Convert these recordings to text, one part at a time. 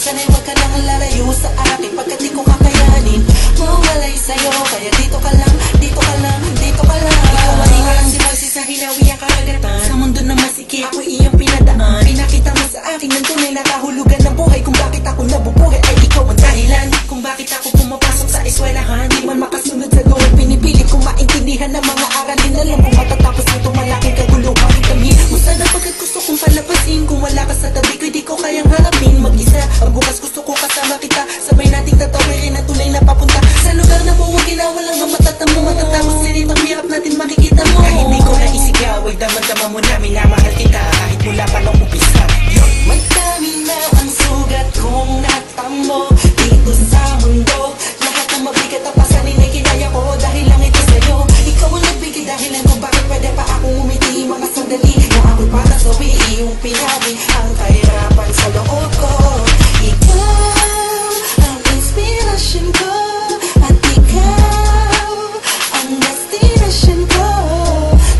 Sana'y wag ka nang lalayo sa akin pagkat di ko kakayanin mawalay sa'yo. Kaya dito ka lang, dito ka lang, dito ka lang. Ikaw ay walang si Moises na hinawi ang karagatan. Sa mundo na masiki ako iyong pinadaan. Pinakita mo sa akin ng tunay na kahulugan ng buhay. Kung bakit ako nabubuhay ay ikaw ang dahilan. Kung bakit ako pumapasok sa eskwelahan. Di man makasunod sa gawin, pinipilit kong maintindihan ng mga aralin. Alam kung matatapos nito malaking kaguluhan. Itamhin mo sana pagkat gusto kong palabasin. Kung wala ka sa tabi ko, di ko kayang harapin mag-isa. Pagbukas gusto ko kasama kita, sabay nating tatawirin at tunay na papunta sa lugar na buwagin na walang matatamo. Matatapos din itong hirap natin makikita mo. Kahit di ko naisigaw, ay damang-dama mo namin na mahal kita. Kahit mula pa nung umpisa. Magdami na ang sugat kong natamo dito sa mundo. Lahat ng mabigat at pasanin ay kinaya ko dahil lang ito sa'yo. Ikaw ang nagbigay dahilan kung bakit pwede pa akong umiti. Mga sandali na ako'y para sa iyong pinawi ang kahirapan sa loob ko. Ikaw ang inspirasyon ko at ikaw ang destinasyon ko.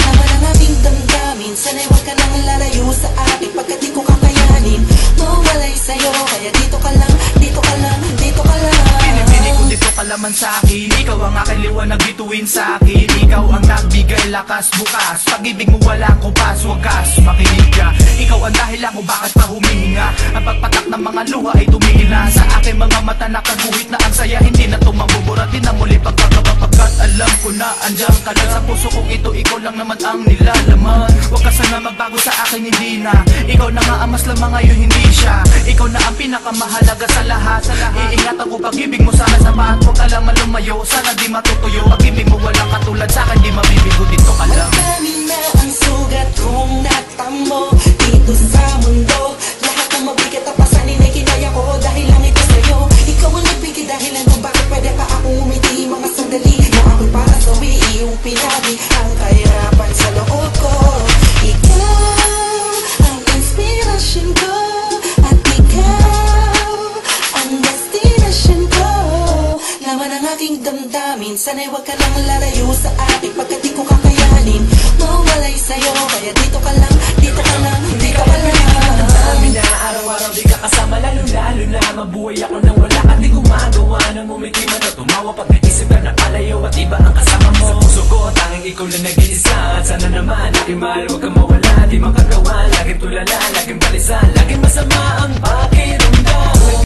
Naman ang aking damdamin, sana'y wag ka nang lalayo sa akin pagkat di ko kakayanin mawalay sa'yo. Kaya dito ka lang, dito ka lang, dito ka lang. Pinipili ko dito ka laman sa'kin. Ikaw ang aking liwanag bituin sa'kin. Ikaw ang nagbigay lakas bukas. Pag-ibig mo walang kupas, wagas makinig ka. Ikaw ang dahilan kung bakit pa humihinga. Ang pagpatak ng mga luha ay tumigil na. Sa aking mga mata nakaguhit na ang saya. Hindi na tumambubura, di na muli pagkakapagkat alam ko na andyan ka lang. Sa puso kong ito, ikaw lang naman ang nilalaman. Huwag ka sana magbago sa akin, hindi na. Ikaw na nga amas lamang ngayon, hindi siya. Ikaw na ang pinakamahalaga sa lahat. Iingatan ko pag-ibig mo sana sa bahat. Huwag ka lang malumayo, sana di matutuyo. Pag-ibig mo walang katulad sa akin, di mabibigo, dito ka lang. Magdami na ang sugat kong natamo dito sa mundo. Lahat ng mabigat at pasanin ay kinaya ko dahil lang ito sa'yo. Ikaw ang nagbigay dahilan kung bakit pwede pa akong umiti. Mga sandali na ako'y para sa iyong pinawi ang kahirapan sa loob ko. Ikaw ang inspirasyon ko at ikaw ang destinasyon ko. Laman ang aking damdamin, sana'y wag ka nang lalayo sa akin pagkat di ko kakayanin mawalay sa'yo. Kaya dito ka lang, dito ka lang, dito ka lang. Dami na araw-araw di ka kasama, lalo-lalo na mabuhay ako nang wala ka. Di gumagawa ng umiti man o tumawa pag naisip ka na palayo at iba ang kasama mo. Sa puso ko tanging ikaw lang nag-iisa. At sana naman aking mahal, huwag kang mawala. Di makagawa, laging tulala, laging balisan, laging masama ang pakiramdam.